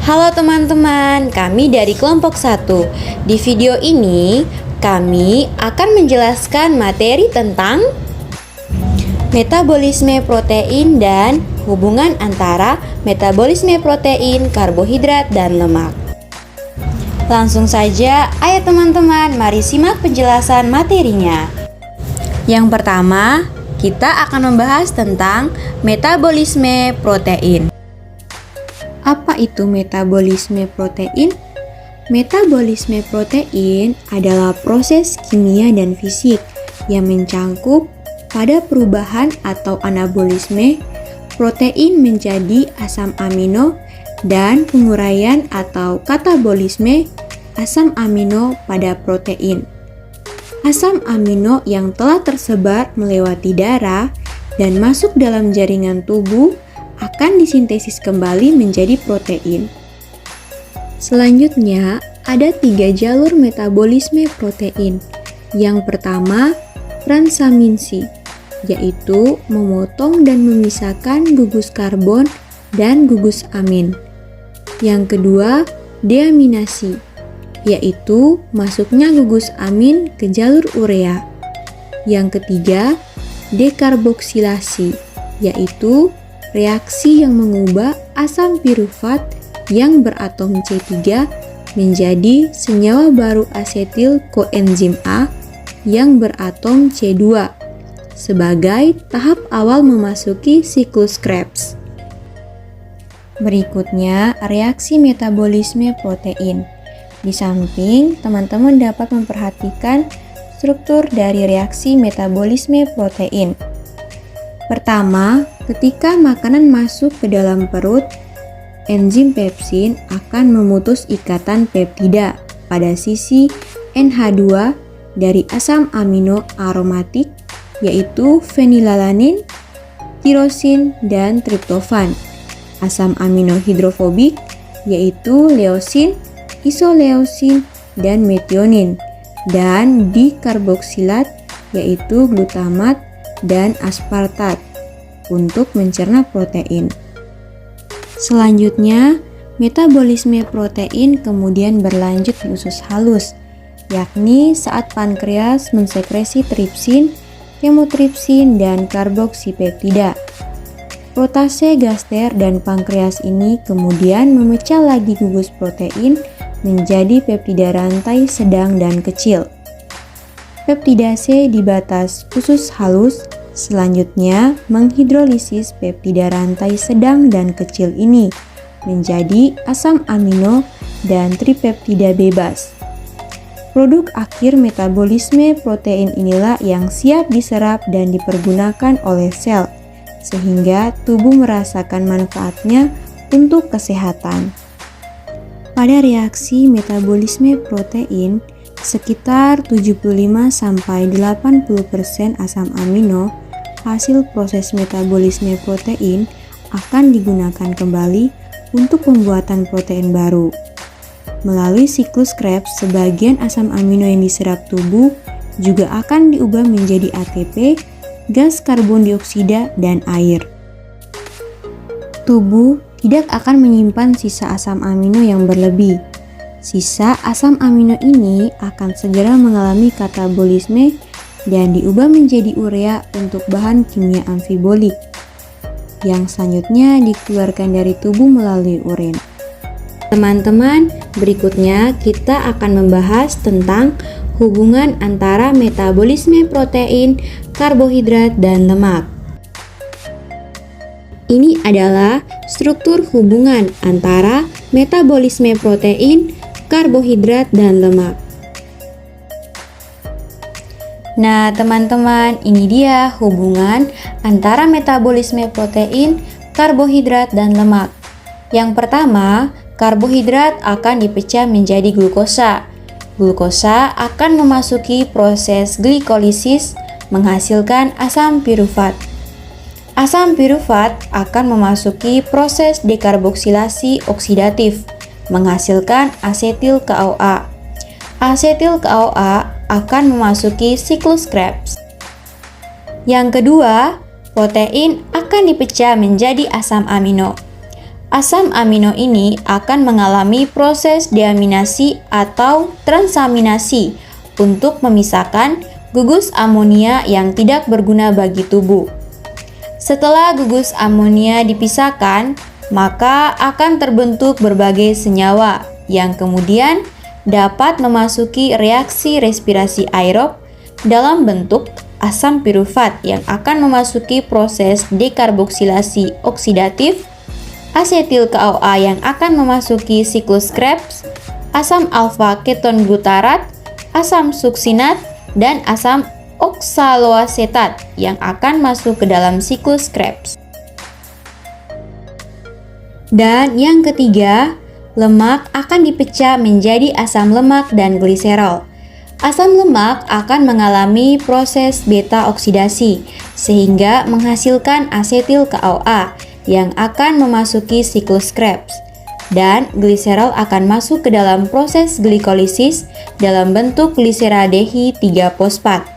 Halo teman-teman, kami dari kelompok 1. Di video ini, kami akan menjelaskan materi tentang metabolisme protein dan hubungan antara metabolisme protein, karbohidrat, dan lemak. Langsung saja, ayo teman-teman, mari simak penjelasan materinya. Yang pertama, kita akan membahas tentang metabolisme protein. Apa itu metabolisme protein? Metabolisme protein adalah proses kimia dan fisik yang mencangkup pada perubahan atau anabolisme protein menjadi asam amino dan penguraian atau katabolisme asam amino pada protein. Asam amino yang telah tersebar melewati darah dan masuk dalam jaringan tubuh akan disintesis kembali menjadi protein. Selanjutnya, ada 3 jalur metabolisme protein. Yang pertama, transaminasi, yaitu memotong dan memisahkan gugus karbon dan gugus amin. Yang kedua, deaminasi, yaitu masuknya gugus amin ke jalur urea. Yang ketiga, dekarboksilasi, yaitu reaksi yang mengubah asam pirufat yang beratom C3 menjadi senyawa baru asetil koenzim A yang beratom C2 sebagai tahap awal memasuki siklus Krebs. Berikutnya, reaksi metabolisme protein. Di samping, teman-teman dapat memperhatikan struktur dari reaksi metabolisme protein. Pertama, ketika makanan masuk ke dalam perut, enzim pepsin akan memutus ikatan peptida pada sisi NH2 dari asam amino aromatik, yaitu fenilalanin, tirosin, dan triptofan. Asam amino hidrofobik, yaitu leusin, isoleusin, dan metionin, dan dikarboksilat, yaitu glutamat dan aspartat untuk mencerna protein. Selanjutnya, metabolisme protein kemudian berlanjut di usus halus, yakni saat pankreas mensekresi tripsin, kemotripsin, dan karboksipeptida. Protase gaster dan pankreas ini kemudian memecah lagi gugus protein menjadi peptida rantai sedang dan kecil. Peptidase di batas usus halus selanjutnya menghidrolisis peptida rantai sedang dan kecil ini menjadi asam amino dan tripeptida bebas. Produk akhir metabolisme protein inilah yang siap diserap dan dipergunakan oleh sel, sehingga tubuh merasakan manfaatnya untuk kesehatan. Pada reaksi metabolisme protein, sekitar 75-80% asam amino hasil proses metabolisme protein akan digunakan kembali untuk pembuatan protein baru. Melalui siklus Krebs, sebagian asam amino yang diserap tubuh juga akan diubah menjadi ATP, gas karbon dioksida, dan air. Tubuh tidak akan menyimpan sisa asam amino yang berlebih. Sisa asam amino ini akan segera mengalami katabolisme dan diubah menjadi urea untuk bahan kimia amfibolik yang selanjutnya dikeluarkan dari tubuh melalui urin. Teman-teman, berikutnya kita akan membahas tentang hubungan antara metabolisme protein, karbohidrat, dan lemak. Ini adalah struktur hubungan antara metabolisme protein, karbohidrat, dan lemak. Nah, teman-teman, ini dia hubungan antara metabolisme protein, karbohidrat, dan lemak. Yang pertama, karbohidrat akan dipecah menjadi glukosa. Glukosa akan memasuki proses glikolisis menghasilkan asam pirufat. Asam pirufat akan memasuki proses dekarboksilasi oksidatif menghasilkan asetil CoA. Asetil CoA akan memasuki siklus Krebs. Yang kedua, protein akan dipecah menjadi asam amino. Asam amino ini akan mengalami proses deaminasi atau transaminasi untuk memisahkan gugus amonia yang tidak berguna bagi tubuh. Setelah gugus amonia dipisahkan, maka akan terbentuk berbagai senyawa yang kemudian dapat memasuki reaksi respirasi aerob dalam bentuk asam pirufat yang akan memasuki proses dekarboksilasi oksidatif, asetil CaOA yang akan memasuki siklus Krebs, asam alfa keton glutarat, asam suksinat, dan asam oksaloasetat yang akan masuk ke dalam siklus Krebs. Dan yang ketiga, lemak akan dipecah menjadi asam lemak dan gliserol. Asam lemak akan mengalami proses beta oksidasi sehingga menghasilkan asetil CaOA yang akan memasuki siklus Krebs, dan gliserol akan masuk ke dalam proses glikolisis dalam bentuk gliseradehi 3-fosfat.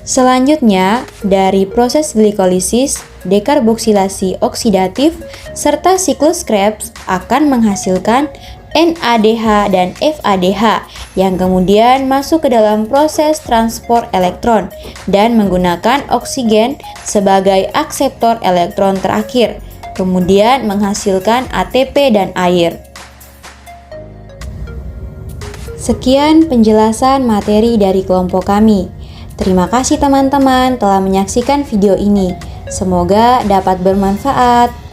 Selanjutnya, dari proses glikolisis, dekarboksilasi oksidatif, serta siklus Krebs akan menghasilkan NADH dan FADH yang kemudian masuk ke dalam proses transport elektron dan menggunakan oksigen sebagai akseptor elektron terakhir, kemudian menghasilkan ATP dan air. Sekian penjelasan materi dari kelompok kami. Terima kasih teman-teman telah menyaksikan video ini. Semoga dapat bermanfaat.